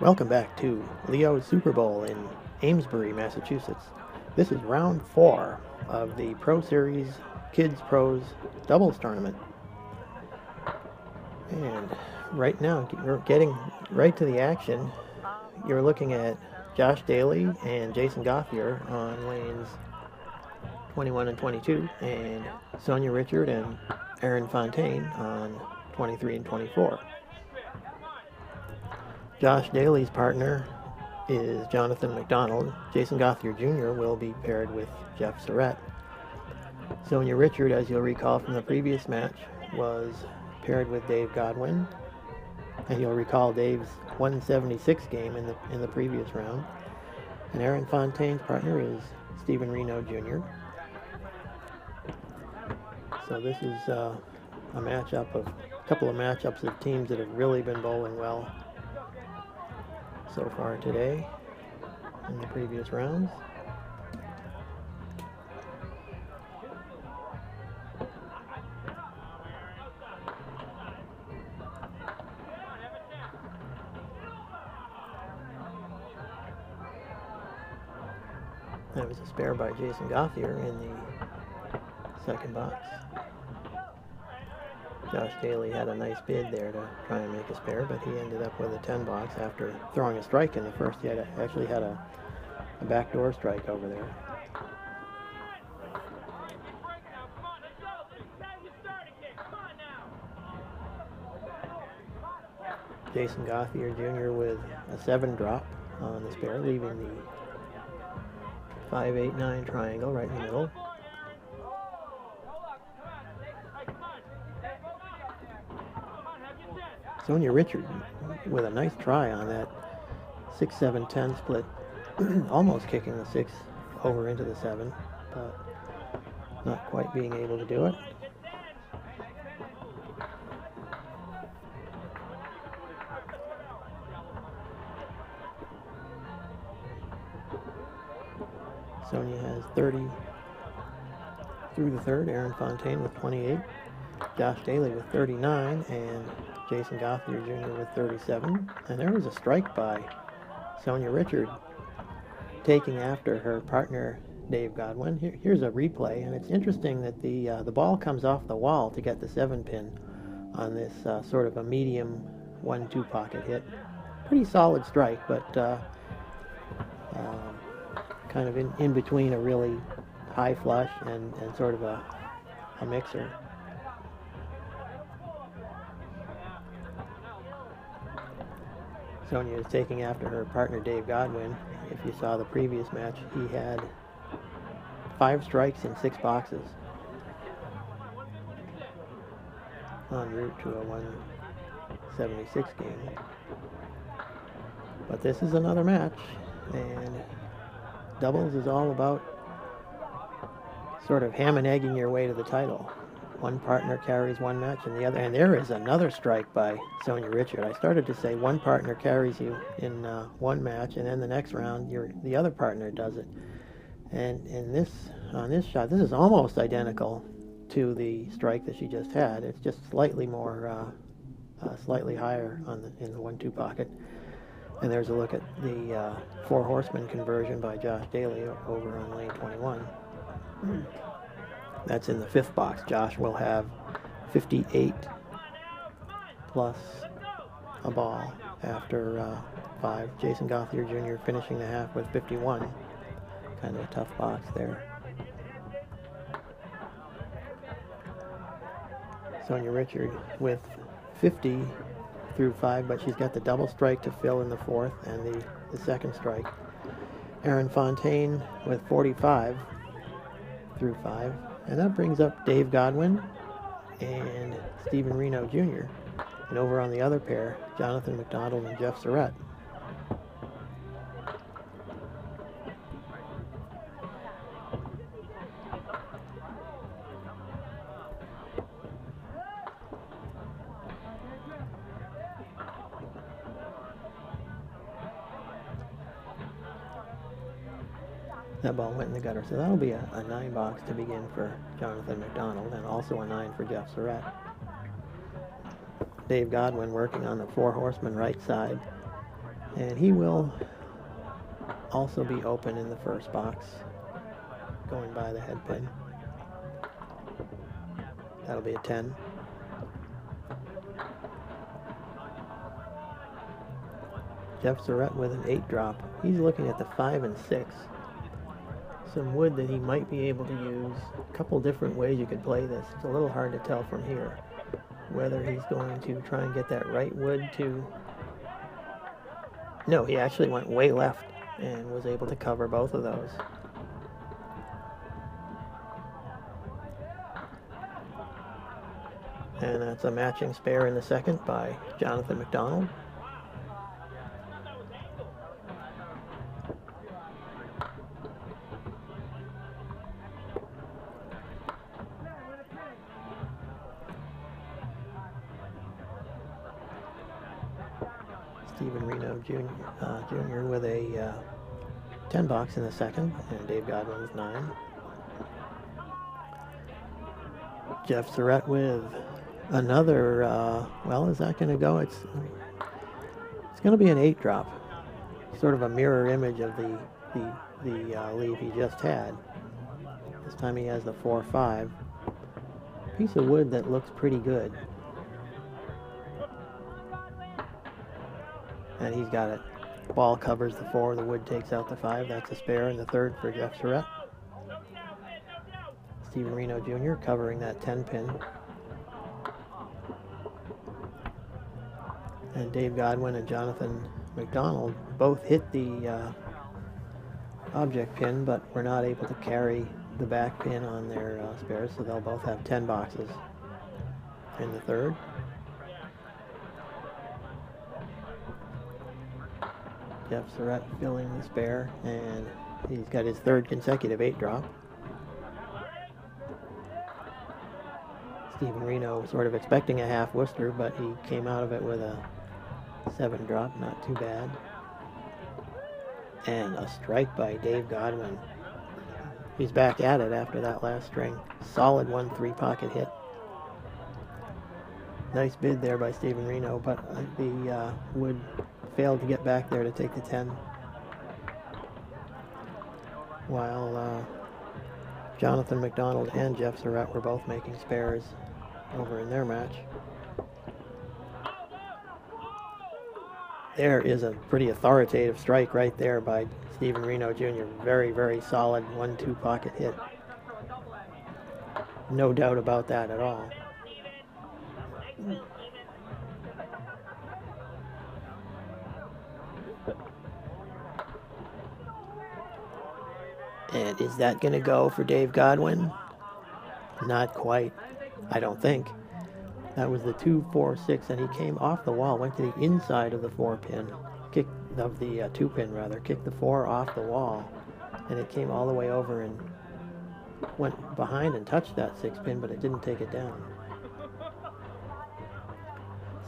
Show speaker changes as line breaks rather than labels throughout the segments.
Welcome back to Leo's Super Bowl in Amesbury, Massachusetts. This is round 4 of the Pro Series Kids Pros Doubles Tournament. And right now, you're getting right to the action. You're looking at Josh Daley and Jason Gauthier on lanes 21 and 22, and Sonya Richard and Aaron Fontaine on 23 and 24. Josh Daley's partner is Jonathan McDonald. Jason Gauthier Jr. will be paired with Jeff Surette. Sonya Richard, as you'll recall from the previous match, was paired with Dave Godwin. And you'll recall Dave's 176 game in the previous round. And Aaron Fontaine's partner is Stephen Renaud Jr. So this is a couple of matchups of teams that have really been bowling well so far today in the previous rounds. That was a spare by Jason Gauthier in the second box. Josh Daley had a nice bid there to try and make a spare, but he ended up with a 10 box after throwing a strike in the first. He actually had a backdoor strike over there. Jason Gauthier Jr. with a 7 drop on the spare, leaving the 5-8-9 triangle right in the middle. Sonya Richard with a nice try on that 6-7-10 split, almost kicking the 6 over into the 7, but not quite being able to do it. Sonya has 30 through the third. Aaron Fontaine with 28. Josh Daley with 39. And Jason Gauthier Jr. with 37. And there was a strike by Sonya Richard taking after her partner Dave Godwin. Here's a replay, and it's interesting that the ball comes off the wall to get the 7 pin on this sort of a medium 1-2 pocket hit. Pretty solid strike, but kind of in between a really high flush and sort of a mixer. Sonya is taking after her partner Dave Godwin. If you saw the previous match, he had 5 strikes in 6 boxes en route to a 176 game. But this is another match, and doubles is all about sort of ham and egging your way to the title. One partner carries one match and the other, and there is another strike by Sonya Richard. I started to say one partner carries you in one match, and then the next round the other partner does it. And on this shot, this is almost identical to the strike that she just had. It's just slightly more, slightly higher in the 1-2 pocket. And there's a look at the 4 horseman conversion by Josh Daley over on lane 21. That's in the 5th box. Josh will have 58 plus a ball after 5. Jason Gauthier Jr. finishing the half with 51. Kind of a tough box there. Sonya Richard with 50 through 5, but she's got the double strike to fill in the 4th and the second strike. Aaron Fontaine with 45 through 5, and that brings up Dave Godwin and Stephen Renaud Jr. And over on the other pair, Jonathan McDonald and Jeff Surette. That ball went in the gutter, so that'll be a 9 box to begin for Jonathan McDonald, and also a 9 for Jeff Surette. Dave Godwin working on the 4 horseman right side. And he will also be open in the first box, going by the head pin. That'll be a 10. Jeff Surette with an 8 drop. He's looking at the 5 and 6. Some wood that he might be able to use. A couple different ways you could play this. It's a little hard to tell from here whether he's going to try and get that right wood to... No, he actually went way left and was able to cover both of those. And that's a matching spare in the second by Jonathan McDonald. Renaud Jr. with a 10 box in the second, and Dave Godwin with 9. Jeff Surette with another, well, is that going to go? It's going to be an 8 drop, sort of a mirror image of the leave he just had. This time he has the 4-5. Piece of wood that looks pretty good. And he's got it. Ball covers the 4, the wood takes out the 5. That's a spare in the third for Jeff Surette. Stephen Renaud Jr. covering that 10 pin. And Dave Godwin and Jonathan McDonald both hit the object pin, but were not able to carry the back pin on their spares, so they'll both have 10 boxes in the third. Jeff Surette filling the spare, and he's got his third consecutive 8 drop. Stephen Renaud sort of expecting a half Worcester, but he came out of it with a 7 drop, not too bad. And a strike by Dave Godwin. He's back at it after that last string. Solid 1-3 pocket hit. Nice bid there by Stephen Renaud, but the wood failed to get back there to take the 10. While Jonathan McDonald and Jeff Surette were both making spares over in their match. There is a pretty authoritative strike right there by Stephen Renaud Jr. Very, very solid 1-2 pocket hit. No doubt about that at all. And is that going to go for Dave Godwin? Not quite, I don't think. That was the 2-4-6, and he came off the wall, went to the inside of the 4-pin, of the 2-pin rather, kicked the 4 off the wall, and it came all the way over and went behind and touched that 6-pin, but it didn't take it down.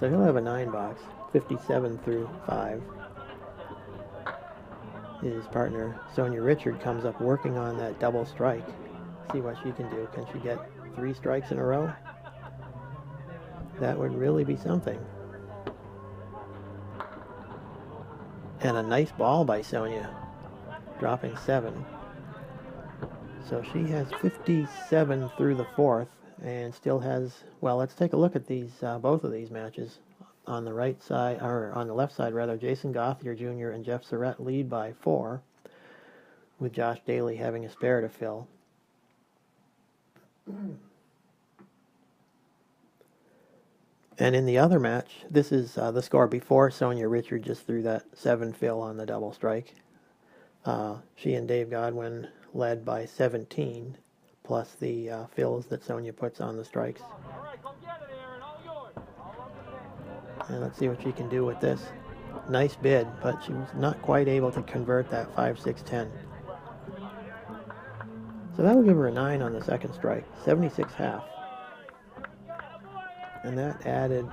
So he'll have a 9 box, 57 through 5. His partner, Sonia Richard, comes up working on that double strike. See what she can do. Can she get 3 strikes in a row? That would really be something. And a nice ball by Sonia, dropping 7. So she has 57 through the 4th, and still has, well, let's take a look at these, both of these matches. On the right side, or on the left side rather, Jason Gauthier Jr. and Jeff Surette lead by 4, with Josh Daley having a spare to fill. And in the other match, this is the score before Sonia Richard just threw that 7 fill on the double strike. She and Dave Godwin led by 17, plus the fills that Sonia puts on the strikes. And let's see what she can do with this. Nice bid, but she was not quite able to convert that 5-6-10. So that'll give her a 9 on the second strike, 76.5. And that added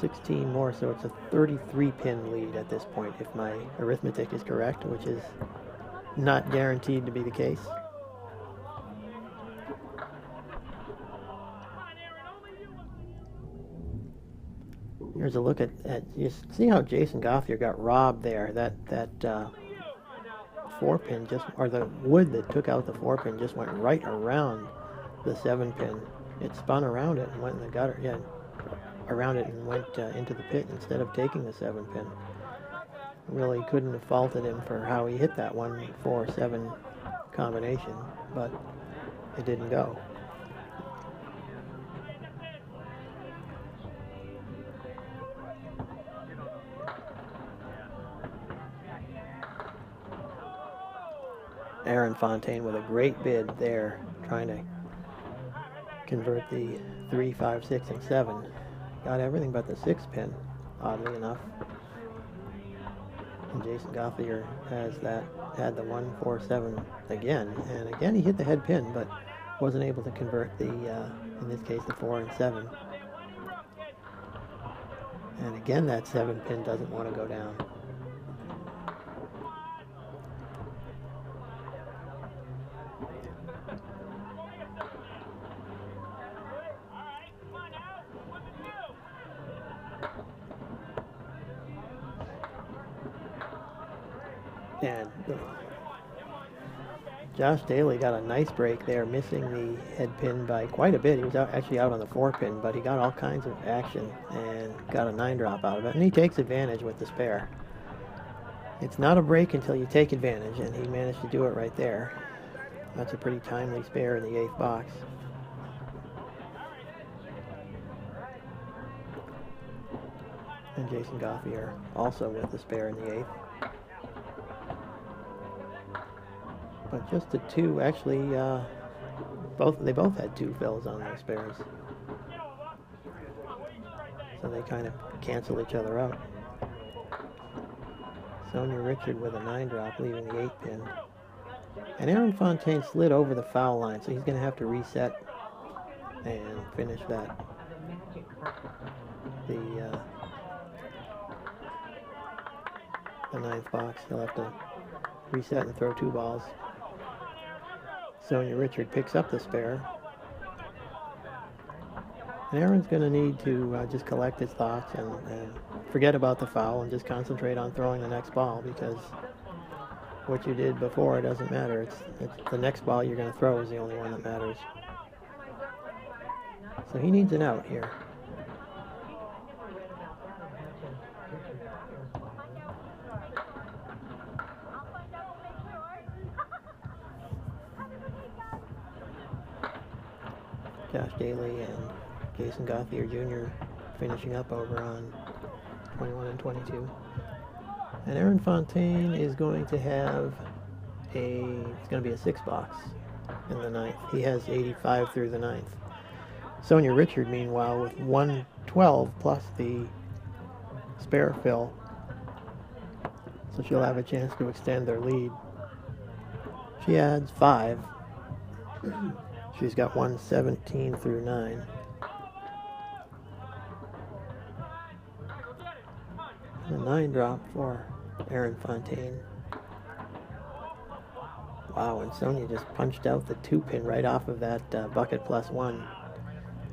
16 more, so it's a 33-pin lead at this point, if my arithmetic is correct, which is not guaranteed to be the case. Here's a look at you see how Jason Gauthier got robbed there. That 4-pin just, or the wood that took out the 4-pin just went right around the 7-pin. It spun around it and went in the gutter. Yeah, around it and went into the pit instead of taking the 7-pin. Really couldn't have faulted him for how he hit that 1-4-7 combination, but it didn't go. Aaron Fontaine with a great bid there, trying to convert the 3, 5, 6, and 7. Got everything but the 6-pin, oddly enough. And Jason Gauthier had the 1-4-7 again, and again he hit the head pin, but wasn't able to convert the, in this case, the 4 and 7. And again, that 7-pin doesn't want to go down. And Josh Daley got a nice break there, missing the head pin by quite a bit. He was actually out on the 4-pin, but he got all kinds of action and got a 9-drop out of it. And he takes advantage with the spare. It's not a break until you take advantage, and he managed to do it right there. That's a pretty timely spare in the 8th box. And Jason Gauthier also with the spare in the 8th. But just the 2, actually, they both had 2 fills on their spares. So they kind of cancel each other out. Sonia Richard with a 9-drop, leaving the 8-pin. And Aaron Fontaine slid over the foul line, so he's going to have to reset and finish that. The 9th box, he'll have to reset and throw 2 balls. Sonia Richard picks up the spare. And Aaron's going to need to just collect his thoughts and forget about the foul and just concentrate on throwing the next ball, because what you did before doesn't matter. It's the next ball you're going to throw is the only one that matters. So he needs an out here. Josh Daley and Jason Gauthier Jr. finishing up over on 21 and 22. And Aaron Fontaine is going to have it's going to be a 6 box in the 9th. He has 85 through the 9th. Sonia Richard, meanwhile, with 112 plus the spare fill. So she'll have a chance to extend their lead. She adds 5. She's got 117 through 9. A 9-drop for Aaron Fontaine. Wow, and Sonia just punched out the 2-pin right off of that bucket +1.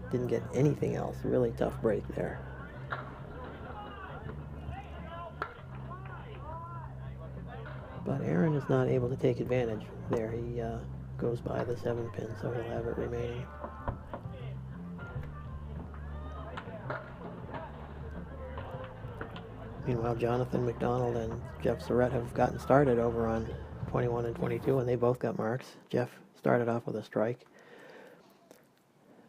Didn't get anything else. Really tough break there. But Aaron is not able to take advantage there. He goes by the 7-pin, so he'll have it remaining. Meanwhile, Jonathan McDonald and Jeff Surette have gotten started over on 21 and 22, and they both got marks. Jeff started off with a strike.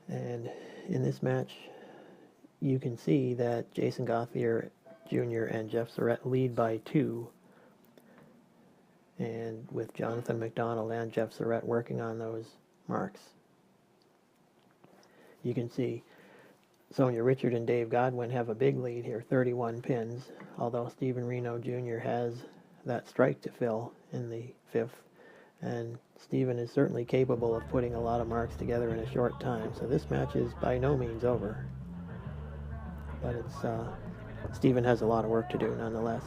And in this match, you can see that Jason Gauthier Jr. and Jeff Surette lead by 2. And with Jonathan McDonald and Jeff Surette working on those marks. You can see Sonia Richard and Dave Godwin have a big lead here, 31 pins, although Stephen Renaud Jr. has that strike to fill in the 5th. And Stephen is certainly capable of putting a lot of marks together in a short time, so this match is by no means over. But it's Stephen has a lot of work to do nonetheless.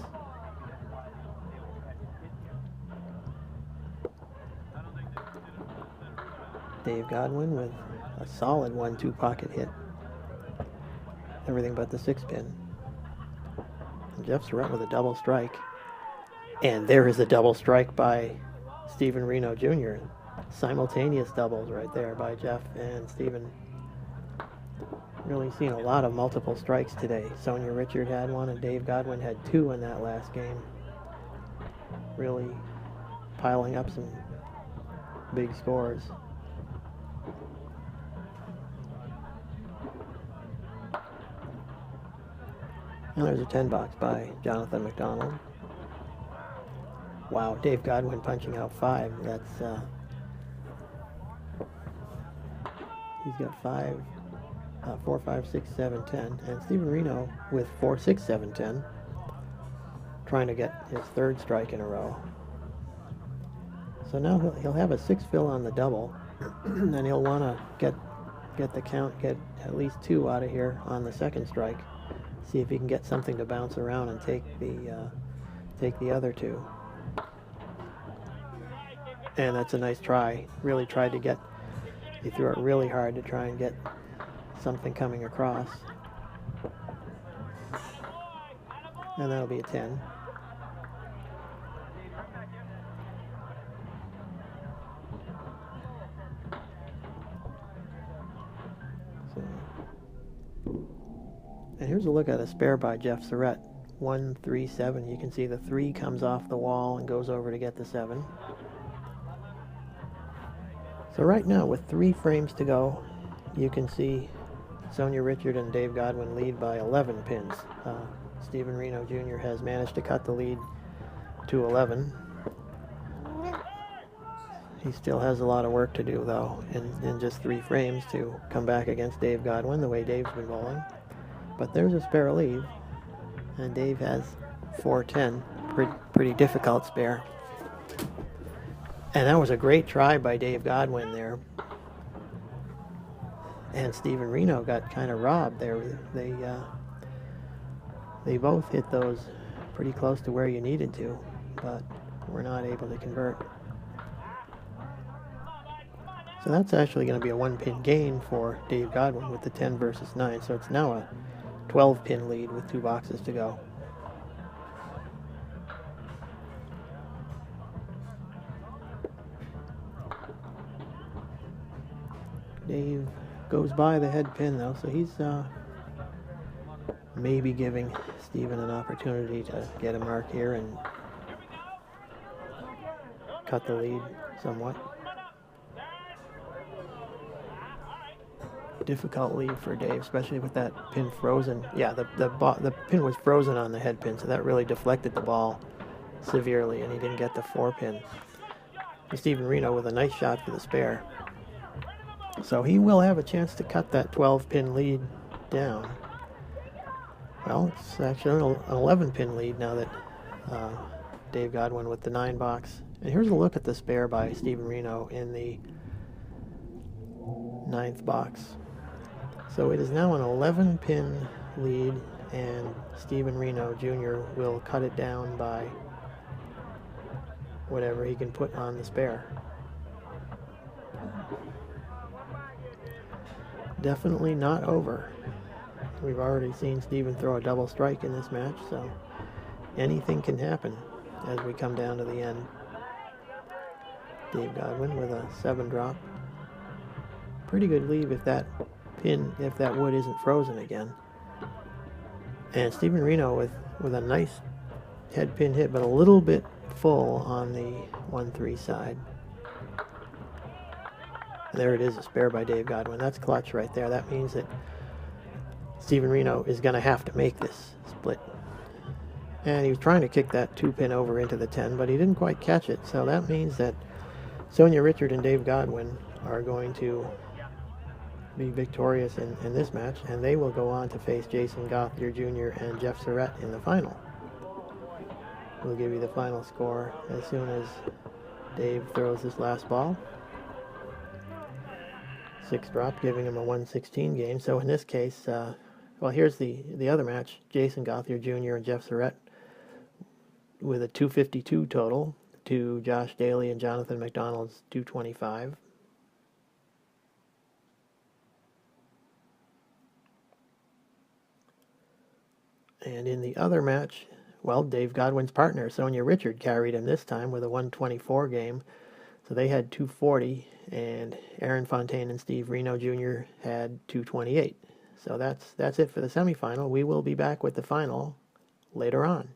Dave Godwin with a solid 1-2 pocket hit. Everything but the 6-pin. And Jeff Surette with a double strike. And there is a double strike by Stephen Renaud Jr. Simultaneous doubles right there by Jeff and Stephen. Really seen a lot of multiple strikes today. Sonya Richard had one and Dave Godwin had two in that last game. Really piling up some big scores. And there's a 10 box by Jonathan McDonald. Wow, Dave Godwin punching out 5. That's he's got 5, 4, 5, 6, 7, 10, and Stephen Renaud with 4, 6, 7, 10, trying to get his 3rd strike in a row. So now he'll have a 6 fill on the double, and he'll want to get the count, get at least 2 out of here on the 2nd strike. See if he can get something to bounce around and take the other 2. And that's a nice try. Really tried to get. He threw it really hard to try and get something coming across. And that'll be a 10. And here's a look at a spare by Jeff Surette. 1, 3, 7. You can see the 3 comes off the wall and goes over to get the 7. So right now, with 3 frames to go, you can see Sonya Richard and Dave Godwin lead by 11 pins. Stephen Renaud Jr. has managed to cut the lead to 11. He still has a lot of work to do, though, in just 3 frames to come back against Dave Godwin the way Dave's been bowling. But there's a spare lead, and Dave has 4-10. Pretty difficult spare. And that was a great try by Dave Godwin there. And Stephen Renaud got kind of robbed there. They both hit those pretty close to where you needed to, but were not able to convert. So that's actually going to be a 1-pin gain for Dave Godwin with the 10 versus 9. So it's now a 12-pin lead with 2 boxes to go. Dave goes by the head pin, though, so he's maybe giving Stephen an opportunity to get a mark here and cut the lead somewhat. Difficult lead for Dave, especially with that pin frozen. Yeah, the pin was frozen on the head pin, so that really deflected the ball severely, and he didn't get the 4-pin. Stephen Renaud with a nice shot for the spare. So he will have a chance to cut that 12-pin lead down. Well, it's actually an 11-pin lead now that Dave Godwin with the 9 box. And here's a look at the spare by Stephen Renaud in the 9th box. So it is now an 11-pin lead, and Stephen Renaud Jr. will cut it down by whatever he can put on the spare. Definitely not over. We've already seen Stephen throw a double strike in this match, so anything can happen as we come down to the end. Dave Godwin with a 7 drop. Pretty good lead if that wood isn't frozen again. And Stephen Renaud with a nice head pin hit, but a little bit full on the 1-3 side. There it is, a spare by Dave Godwin. That's clutch right there. That means that Stephen Renaud is going to have to make this split. And he was trying to kick that 2-pin over into the 10, but he didn't quite catch it. So that means that Sonya Richard and Dave Godwin are going to be victorious in this match, and they will go on to face Jason Gauthier Jr. and Jeff Surette in the final. We'll give you the final score as soon as Dave throws this last ball. 6 drop, giving him a 116 game. So in this case, well, here's the other match. Jason Gauthier Jr. and Jeff Surette with a 252 total to Josh Daley and Jonathan McDonald's 225. And in the other match, well, Dave Godwin's partner, Sonya Richard, carried him this time with a 124 game. So they had 240, and Aaron Fontaine and Steve Renaud Jr. had 228. So that's it for the semifinal. We will be back with the final later on.